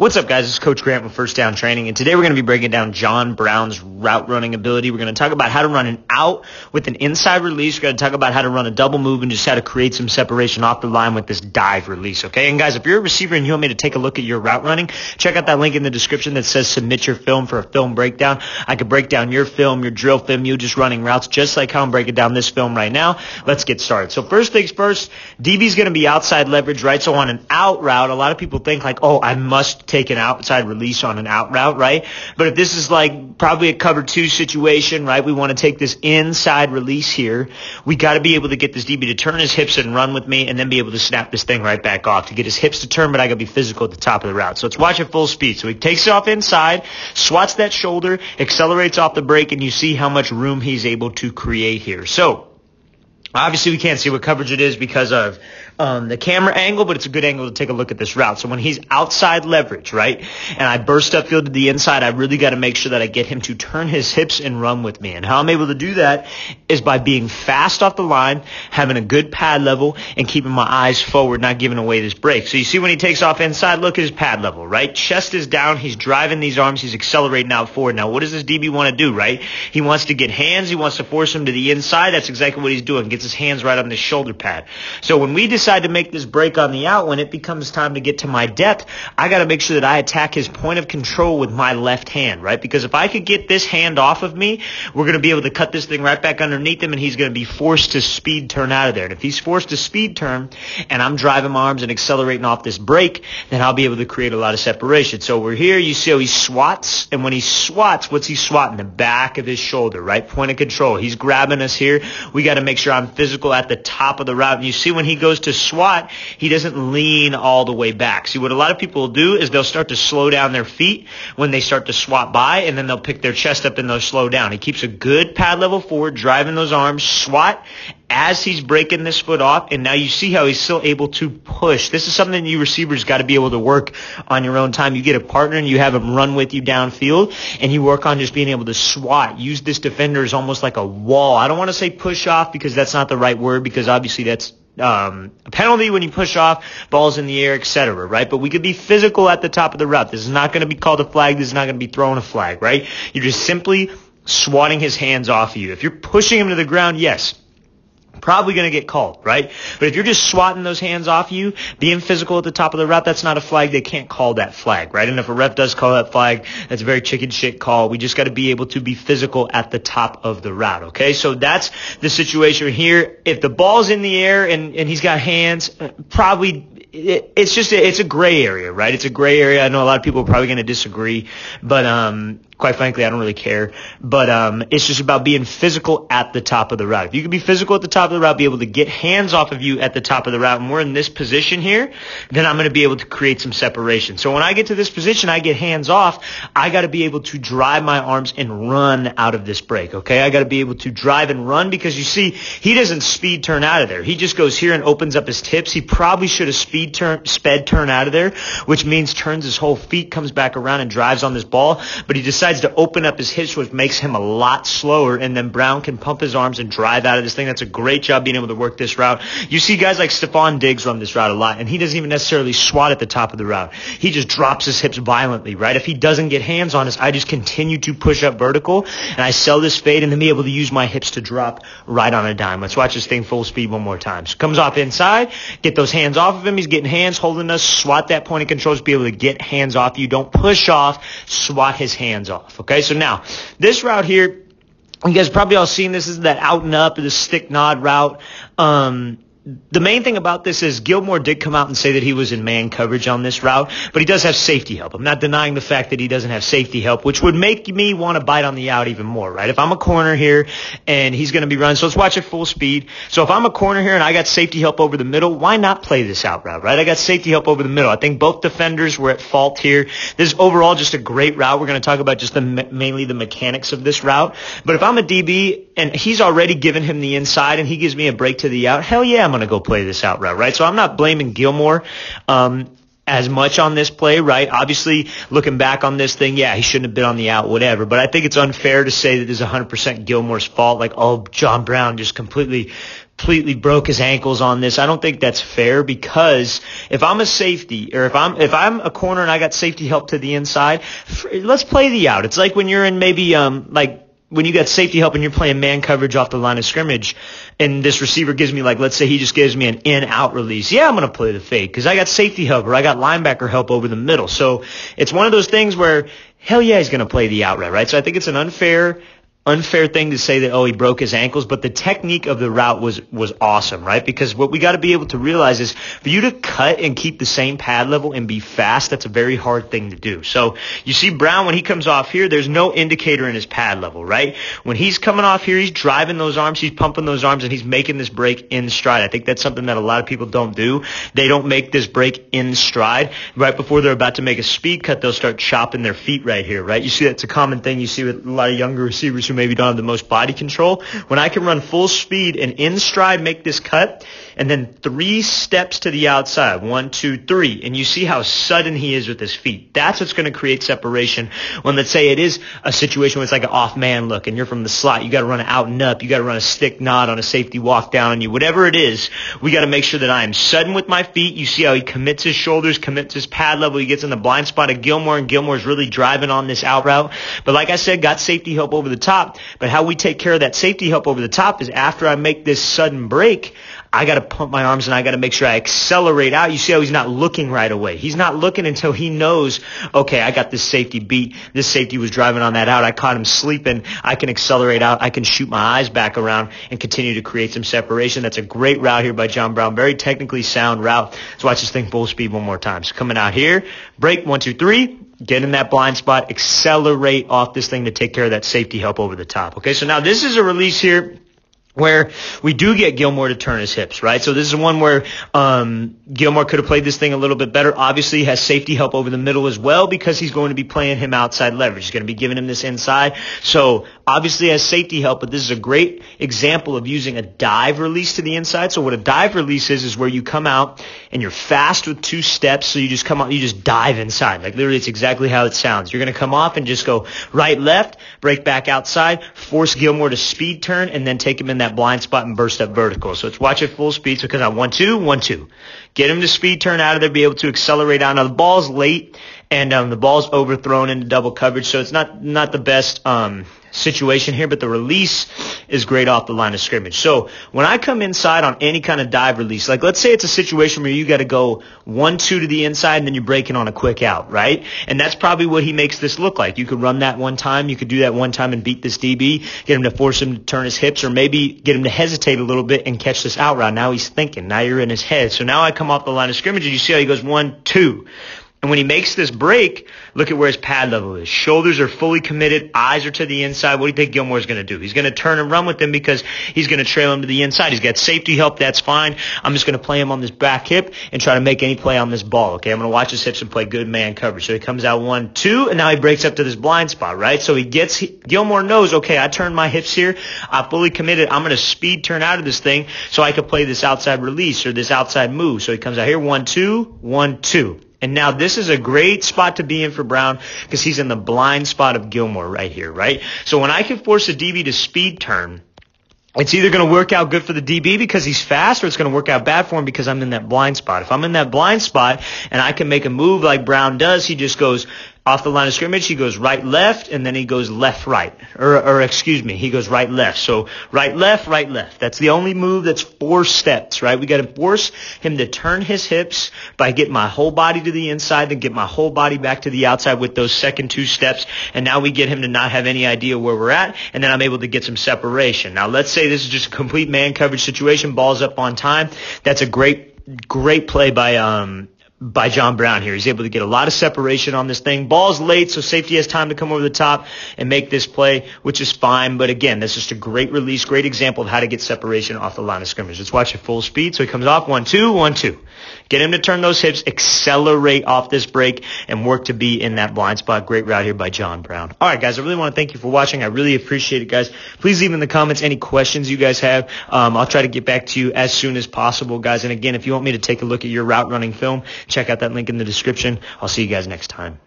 What's up, guys? This is Coach Grant with First Down Training, and today we're going to be breaking down John Brown's route running ability. We're going to talk about how to run an out with an inside release. We're going to talk about how to run a double move and just how to create some separation off the line with this dive release, okay? And guys, if you're a receiver and you want me to take a look at your route running, check out that link in the description that says submit your film for a film breakdown. I could break down your film, your drill film, you just running routes just like how I'm breaking down this film right now. Let's get started. So first things first, DB's going to be outside leverage, right? So on an out route, a lot of people think like, oh, I must take an outside release on an out route, right? But if this is like probably a cover two situation, right, we want to take this inside release here. We got to be able to get this DB to turn his hips and run with me and then be able to snap this thing right back off to get his hips to turn, but I got to be physical at the top of the route. So let's watch at full speed. So he takes it off inside, swats that shoulder, accelerates off the break, and you see how much room he's able to create here. So obviously, we can't see what coverage it is because of the camera angle, but it's a good angle to take a look at this route. So when he's outside leverage, right, and I burst upfield to the inside, I really got to make sure that I get him to turn his hips and run with me. And how I'm able to do that is by being fast off the line, having a good pad level, and keeping my eyes forward, not giving away this break. So you see when he takes off inside, look at his pad level, right? Chest is down. He's driving these arms. He's accelerating out forward. Now, what does this DB want to do, right? He wants to get hands. He wants to force him to the inside. That's exactly what he's doing. Gets his hands right on the shoulder pad. So when we decide to make this break on the out, when it becomes time to get to my depth, I got to make sure that I attack his point of control with my left hand, right? Because if I could get this hand off of me, we're going to be able to cut this thing right back underneath him, and he's going to be forced to speed turn out of there. And if he's forced to speed turn and I'm driving my arms and accelerating off this break, then I'll be able to create a lot of separation. So we're here, you see how he swats, and when he swats, what's he swatting? The back of his shoulder, right? Point of control. He's grabbing us here. We got to make sure I'm physical at the top of the route. And you see when he goes to swat, he doesn't lean all the way back. See, what a lot of people will do is they'll start to slow down their feet when they start to swat by, and then they'll pick their chest up and they'll slow down. He keeps a good pad level forward, driving those arms, swat as he's breaking this foot off, and now you see how he's still able to push. This is something you receivers got to be able to work on your own time. You get a partner and you have him run with you downfield, and you work on just being able to swat. Use this defender as almost like a wall. I don't want to say push off because that's not the right word, because obviously that's a penalty when you push off, balls in the air, etc., right? But we could be physical at the top of the route. This is not going to be called a flag. This is not going to be throwing a flag, right? You're just simply swatting his hands off of you. If you're pushing him to the ground, yes, probably going to get called, right? But if you're just swatting those hands off you, being physical at the top of the route, that's not a flag. They can't call that flag, right? And if a ref does call that flag, that's a very chicken shit call. We just got to be able to be physical at the top of the route, okay? So that's the situation here. If the ball's in the air and he's got hands, probably it's a gray area, right? It's a gray area. I know a lot of people are probably going to disagree, but quite frankly, I don't really care. But it's just about being physical at the top of the route. If you can be physical at the top of the route, be able to get hands off of you at the top of the route, and we're in this position here, then I'm going to be able to create some separation. So when I get to this position, I get hands off. I got to be able to drive my arms and run out of this break, okay? I got to be able to drive and run, because you see, he doesn't speed turn out of there. He just goes here and opens up his tips. He probably should have sped turn out of there, which means turns his whole feet, comes back around and drives on this ball, but he decides to open up his hips, which makes him a lot slower, and then Brown can pump his arms and drive out of this thing. That's a great job being able to work this route. You see guys like Stephon Diggs run this route a lot, and he doesn't even necessarily swat at the top of the route. He just drops his hips violently, right? If he doesn't get hands on us, I just continue to push up vertical, and I sell this fade and then be able to use my hips to drop right on a dime. Let's watch this thing full speed one more time. So comes off inside, get those hands off of him. He's getting hands, holding us, swat that point of control to be able to get hands off you. Don't push off, swat his hands off. Okay, so now this route here, you guys probably all seen this. This is that out and up, the stick nod route. The main thing about this is Gilmore did come out and say that he was in man coverage on this route, but he does have safety help. I'm not denying the fact that he doesn't have safety help, which would make me want to bite on the out even more, right? If I'm a corner here and he's going to be running, so let's watch it full speed. So if I'm a corner here and I got safety help over the middle, why not play this out route, right? I got safety help over the middle. I think both defenders were at fault here. This is overall just a great route. We're going to talk about just mainly the mechanics of this route. But if I'm a DB and he's already given him the inside and he gives me a break to the out, hell yeah, I'm going to go play this out route, right? So I'm not blaming Gilmore as much on this play, right? Obviously, looking back on this thing, yeah, he shouldn't have been on the out, whatever. But I think it's unfair to say that it's 100% Gilmore's fault. Like, oh, John Brown just completely completely broke his ankles on this. I don't think that's fair, because if I'm a safety, or if I'm a corner and I got safety help to the inside, let's play the out. It's like when you're in maybe like when you got safety help and you're playing man coverage off the line of scrimmage, and this receiver gives me, like, let's say he just gives me an in-out release. Yeah, I'm going to play the fake because I got safety help, or I got linebacker help over the middle. So it's one of those things where, hell yeah, he's going to play the out route, right? So I think it's an unfair thing to say that, oh, he broke his ankles, but the technique of the route was awesome, right? Because what we got to be able to realize is, for you to cut and keep the same pad level and be fast, that's a very hard thing to do. So you see Brown, when he comes off here, there's no indicator in his pad level, right? When he's coming off here, he's driving those arms, he's pumping those arms, and he's making this break in stride. I think that's something that a lot of people don't do. They don't make this break in stride. Right before they're about to make a speed cut, they'll start chopping their feet right here, right? You see that's a common thing you see with a lot of younger receivers who maybe don't have the most body control. When I can run full speed and in stride make this cut, and then 3 steps to the outside, 1, 2, 3, and you see how sudden he is with his feet. That's what's going to create separation. When, let's say, it is a situation where it's like an off man look and you're from the slot, you got to run an out and up, you got to run a stick nod on a safety walk down on you, whatever it is, we got to make sure that I am sudden with my feet. You see how he commits his shoulders, commits his pad level, he gets in the blind spot of Gilmore, and Gilmore's really driving on this out route. But like I said, got safety help over the top. But how we take care of that safety help over the top is, after I make this sudden break, I got to pump my arms and I got to make sure I accelerate out. You see how he's not looking right away. He's not looking until he knows, okay, I got this safety beat. This safety was driving on that out. I caught him sleeping. I can accelerate out. I can shoot my eyes back around and continue to create some separation. That's a great route here by John Brown. Very technically sound route. Let's watch this thing full speed one more time. So coming out here, break, 1, 2, 3. Get in that blind spot, accelerate off this thing to take care of that safety help over the top. Okay, so now this is a release here where we do get Gilmore to turn his hips, right? So this is one where Gilmore could have played this thing a little bit better. Obviously, he has safety help over the middle as well, because he's going to be playing him outside leverage. He's going to be giving him this inside. So obviously has safety help, but this is a great example of using a dive release to the inside. So what a dive release is where you come out and you're fast with 2 steps. So you just come out, you just dive inside. Like, literally, it's exactly how it sounds. You're going to come off and just go right, left, break back outside, force Gilmore to speed turn, and then take him in that blind spot and burst up vertical. So let's watch it full speed. So because I 1, 2, 1, 2. Get him to speed turn out of there, be able to accelerate out. Now the ball's late, and the ball's overthrown into double coverage, so it's not the best situation here, but the release is great off the line of scrimmage. So when I come inside on any kind of dive release, like let's say it's a situation where you got to go 1, 2 to the inside and then you're breaking on a quick out, right? And that's probably what he makes this look like. You could run that one time. You could do that one time and beat this DB, get him to force him to turn his hips, or maybe get him to hesitate a little bit and catch this out route. Now he's thinking. Now you're in his head. So now I come off the line of scrimmage and you see how he goes 1, 2. And when he makes this break, look at where his pad level is. Shoulders are fully committed. Eyes are to the inside. What do you think Gilmore's going to do? He's going to turn and run with him because he's going to trail him to the inside. He's got safety help. That's fine. I'm just going to play him on this back hip and try to make any play on this ball. Okay, I'm going to watch his hips and play good man coverage. So he comes out 1, 2, and now he breaks up to this blind spot, right? So Gilmore knows, okay, I turned my hips here. I'm fully committed. I'm going to speed turn out of this thing so I can play this outside release or this outside move. So he comes out here 1, 2, 1, 2. And now this is a great spot to be in for Brown because he's in the blind spot of Gilmore right here, right? So when I can force a DB to speed turn, it's either going to work out good for the DB because he's fast, or it's going to work out bad for him because I'm in that blind spot. If I'm in that blind spot and I can make a move like Brown does, he just goes off the line of scrimmage, he goes right, left, and then he goes left, right. He goes right, left. So right, left, right, left. That's the only move that's 4 steps, right? We got to force him to turn his hips by getting my whole body to the inside, then get my whole body back to the outside with those second 2 steps. And now we get him to not have any idea where we're at, and then I'm able to get some separation. Now let's say this is just a complete man coverage situation, ball's up on time. That's a great play by John Brown here. He's able to get a lot of separation on this thing. Ball's late, so safety has time to come over the top and make this play, which is fine. But again, that's just a great release, great example of how to get separation off the line of scrimmage. Let's watch it full speed. So he comes off 1, 2, 1, 2. Get him to turn those hips, accelerate off this break, and work to be in that blind spot. Great route here by John Brown. All right, guys, I really want to thank you for watching. I really appreciate it, guys. Please leave in the comments any questions you guys have. I'll try to get back to you as soon as possible, guys. And again, if you want me to take a look at your route running film, check out that link in the description. I'll see you guys next time.